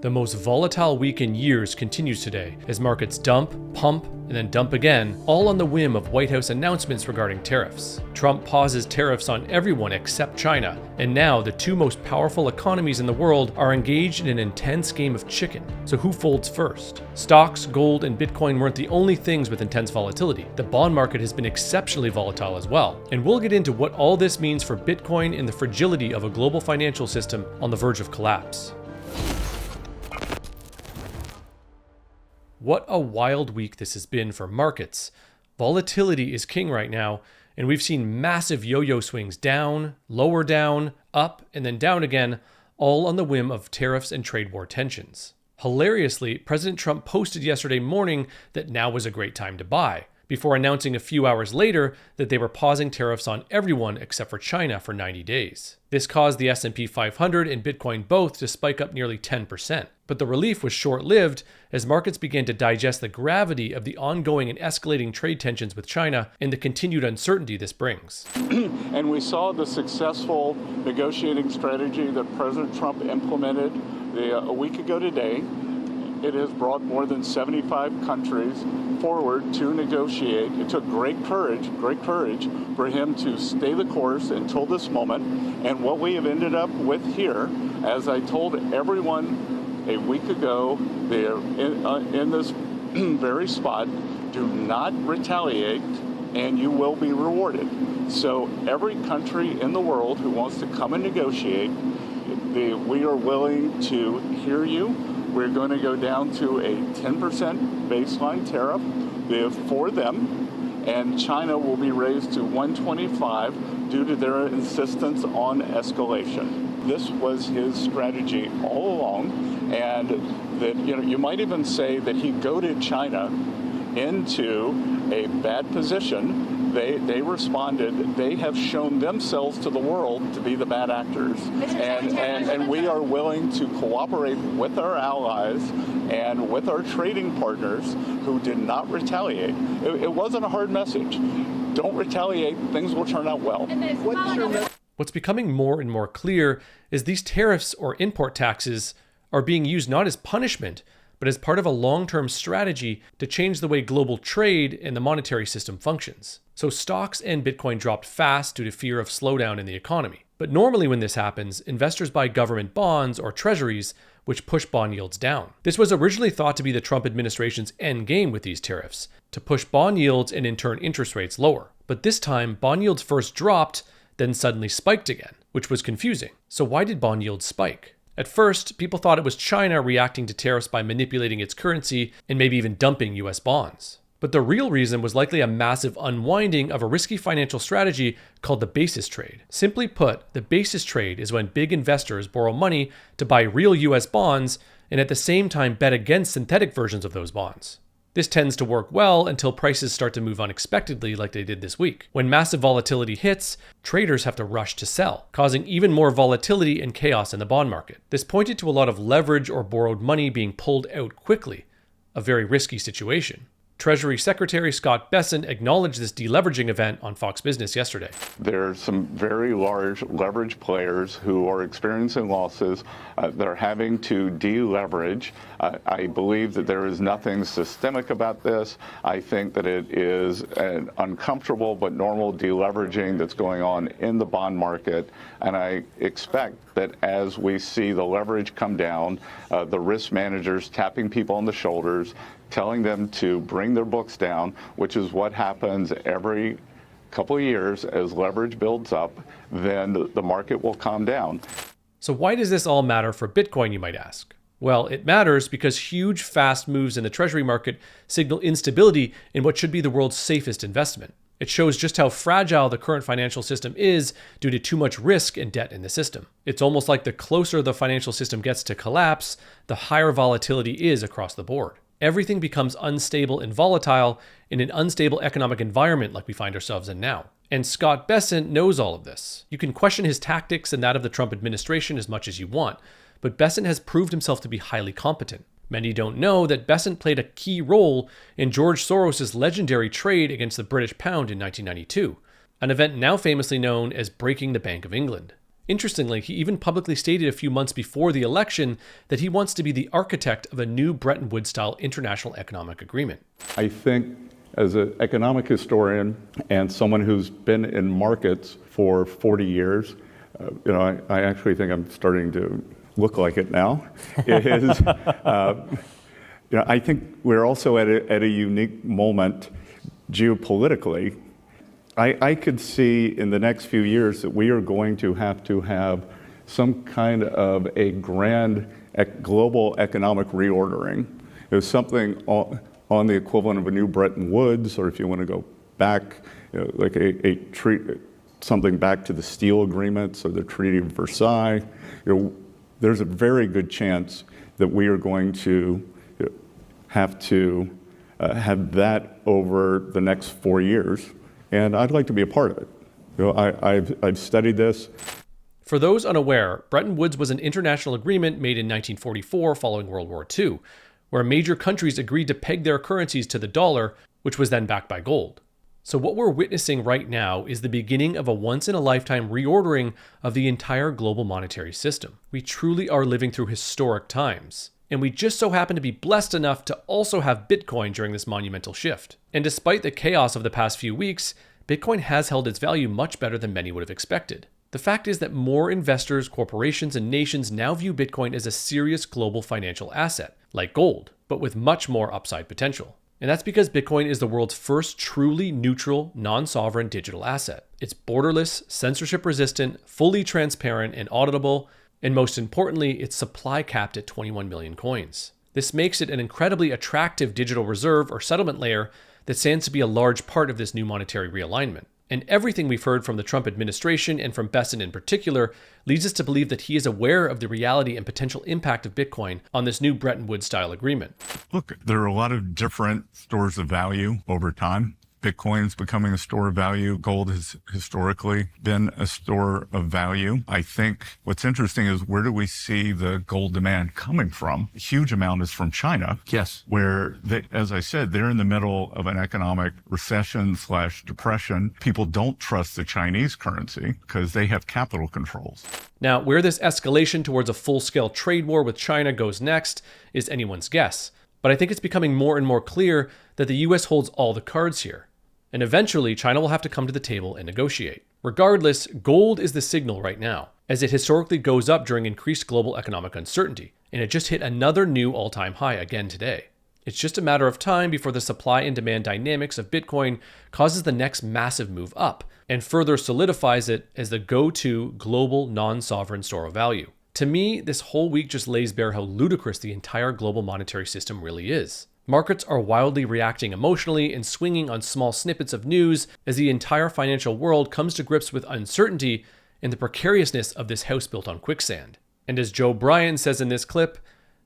The most volatile week in years continues today as markets dump, pump, and then dump again, all on the whim of White House announcements regarding tariffs. Trump pauses tariffs on everyone except China, and now the two most powerful economies in the world are engaged in an intense game of chicken. So who folds first? Stocks, gold, and Bitcoin weren't the only things with intense volatility. The bond market has been exceptionally volatile as well, and we'll get into what all this means for Bitcoin and the fragility of a global financial system on the verge of collapse. What a wild week this has been for markets. Volatility is king right now, and we've seen massive yo-yo swings down, lower down, up, and then down again, all on the whim of tariffs and trade war tensions. Hilariously, President Trump posted yesterday morning that now was a great time to buy, before announcing a few hours later that they were pausing tariffs on everyone except for China for 90 days. This caused the S&P 500 and Bitcoin both to spike up nearly 10%. But the relief was short-lived as markets began to digest the gravity of the ongoing and escalating trade tensions with China and the continued uncertainty this brings. And we saw the successful negotiating strategy that President Trump implemented a week ago today. It has brought more than 75 countries forward to negotiate. It took great courage for him to stay the course until this moment. And what we have ended up with here, as I told everyone a week ago, they're in this very spot, do not retaliate and you will be rewarded. So every country in the world who wants to come and negotiate, we are willing to hear you. We're going to go down to a 10% baseline tariff for them, and China will be raised to 125 due to their insistence on escalation. This was his strategy all along, and that you might even say that he goaded China into a bad position. They responded. They have shown themselves to the world to be the bad actors. And we are willing to cooperate with our allies and with our trading partners who did not retaliate. It wasn't a hard message. Don't retaliate. Things will turn out well. What's becoming more and more clear is these tariffs or import taxes are being used not as punishment, but as part of a long-term strategy to change the way global trade and the monetary system functions. So stocks and Bitcoin dropped fast due to fear of slowdown in the economy. But normally when this happens, investors buy government bonds or treasuries, which push bond yields down. This was originally thought to be the Trump administration's end game with these tariffs, to push bond yields and in turn interest rates lower. But this time, bond yields first dropped, then suddenly spiked again, which was confusing. So why did bond yields spike? At first, people thought it was China reacting to tariffs by manipulating its currency and maybe even dumping US bonds. But the real reason was likely a massive unwinding of a risky financial strategy called the basis trade. Simply put, the basis trade is when big investors borrow money to buy real US bonds and at the same time bet against synthetic versions of those bonds. This tends to work well until prices start to move unexpectedly like they did this week. When massive volatility hits, traders have to rush to sell, causing even more volatility and chaos in the bond market. This pointed to a lot of leverage or borrowed money being pulled out quickly, a very risky situation. Treasury Secretary Scott Bessent acknowledged this deleveraging event on Fox Business yesterday. There's some very large leverage players who are experiencing losses. They're having to deleverage. I believe that there is nothing systemic about this. I think that it is an uncomfortable but normal deleveraging that's going on in the bond market. And I expect that as we see the leverage come down, the risk managers tapping people on the shoulders, telling them to bring their books down, which is what happens every couple of years as leverage builds up, then the market will calm down. So why does this all matter for Bitcoin, you might ask? Well, it matters because huge, fast moves in the treasury market signal instability in what should be the world's safest investment. It shows just how fragile the current financial system is due to too much risk and debt in the system. It's almost like the closer the financial system gets to collapse, the higher volatility is across the board. Everything becomes unstable and volatile in an unstable economic environment like we find ourselves in now. And Scott Bessent knows all of this. You can question his tactics and that of the Trump administration as much as you want, but Bessent has proved himself to be highly competent. Many don't know that Bessent played a key role in George Soros' legendary trade against the British pound in 1992, an event now famously known as breaking the Bank of England. Interestingly, he even publicly stated a few months before the election that he wants to be the architect of a new Bretton Woods-style international economic agreement. I think as an economic historian and someone who's been in markets for 40 years, I actually think I'm starting to look like it now. I think we're also at a unique moment geopolitically. I could see in the next few years that we are going to have some kind of a grand global economic reordering. There's something on the equivalent of a new Bretton Woods, or if you want to go back, like something back to the steel agreements or the Treaty of Versailles. There's a very good chance that we are going to have to have that over the next 4 years, and I'd like to be a part of it. I've studied this. For those unaware, Bretton Woods was an international agreement made in 1944 following World War II, where major countries agreed to peg their currencies to the dollar, which was then backed by gold. So what we're witnessing right now is the beginning of a once-in-a-lifetime reordering of the entire global monetary system. We truly are living through historic times. And we just so happen to be blessed enough to also have Bitcoin during this monumental shift. And despite the chaos of the past few weeks, Bitcoin has held its value much better than many would have expected. The fact is that more investors, corporations, and nations now view Bitcoin as a serious global financial asset, like gold, but with much more upside potential. And that's because Bitcoin is the world's first truly neutral, non-sovereign digital asset. It's borderless, censorship-resistant, fully transparent, and auditable, and most importantly, it's supply capped at 21 million coins. This makes it an incredibly attractive digital reserve or settlement layer that stands to be a large part of this new monetary realignment. And everything we've heard from the Trump administration and from Besson in particular leads us to believe that he is aware of the reality and potential impact of Bitcoin on this new Bretton Woods-style agreement. Look, there are a lot of different stores of value over time. Bitcoin's becoming a store of value. Gold has historically been a store of value. I think what's interesting is, where do we see the gold demand coming from? A huge amount is from China. Yes. Where, as I said, they're in the middle of an economic recession/depression. People don't trust the Chinese currency because they have capital controls. Now, where this escalation towards a full-scale trade war with China goes next is anyone's guess. But I think it's becoming more and more clear that the US holds all the cards here. And eventually, China will have to come to the table and negotiate. Regardless, gold is the signal right now, as it historically goes up during increased global economic uncertainty, and it just hit another new all-time high again today. It's just a matter of time before the supply and demand dynamics of Bitcoin causes the next massive move up, and further solidifies it as the go-to global non-sovereign store of value. To me, this whole week just lays bare how ludicrous the entire global monetary system really is. Markets are wildly reacting emotionally and swinging on small snippets of news as the entire financial world comes to grips with uncertainty and the precariousness of this house built on quicksand. And as Joe Bryan says in this clip,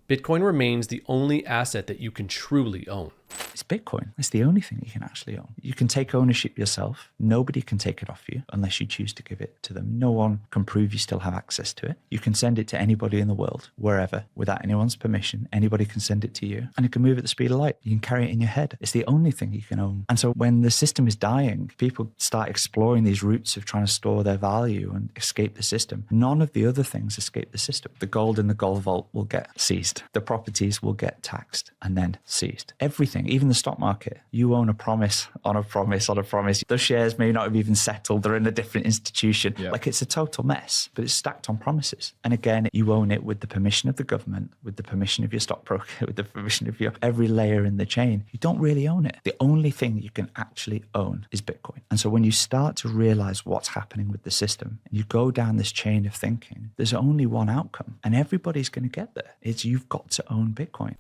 Bitcoin remains the only asset that you can truly own. It's Bitcoin. It's the only thing you can actually own. You can take ownership yourself. Nobody can take it off you unless you choose to give it to them. No one can prove you still have access to it. You can send it to anybody in the world, wherever, without anyone's permission. Anybody can send it to you, and it can move at the speed of light. You can carry it in your head. It's the only thing you can own. And so when the system is dying, people start exploring these routes of trying to store their value and escape the system. None of the other things escape the system. The gold in the gold vault will get seized. The properties will get taxed and then seized. Everything, even the stock market, you own a promise on a promise on a promise. The shares may not have even settled. They're in a different institution. Yeah. Like, it's a total mess, but it's stacked on promises. And again, you own it with the permission of the government, with the permission of your stockbroker, with the permission of your every layer in the chain. You don't really own it. The only thing you can actually own is Bitcoin. And so when you start to realize what's happening with the system, and you go down this chain of thinking, there's only one outcome, and everybody's going to get there. It's you've got to own Bitcoin.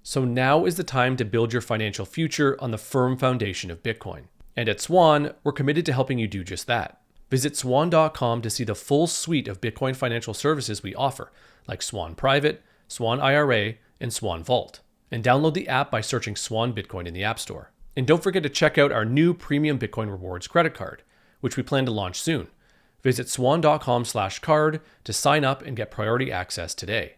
So now is the time to build your financial future on the firm foundation of Bitcoin. And at Swan, we're committed to helping you do just that. Visit swan.com to see the full suite of Bitcoin financial services we offer, like Swan Private, Swan IRA, and Swan Vault. And download the app by searching Swan Bitcoin in the App Store. And don't forget to check out our new premium Bitcoin rewards credit card, which we plan to launch soon. Visit swan.com/card to sign up and get priority access today.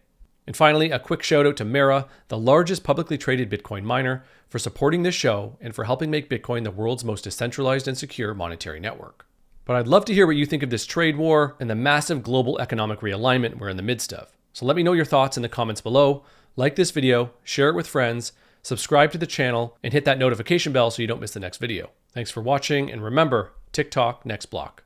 And finally, a quick shout out to Mara, the largest publicly traded Bitcoin miner, for supporting this show and for helping make Bitcoin the world's most decentralized and secure monetary network. But I'd love to hear what you think of this trade war and the massive global economic realignment we're in the midst of. So let me know your thoughts in the comments below. Like this video, share it with friends, subscribe to the channel, and hit that notification bell so you don't miss the next video. Thanks for watching, and remember, TikTok next block.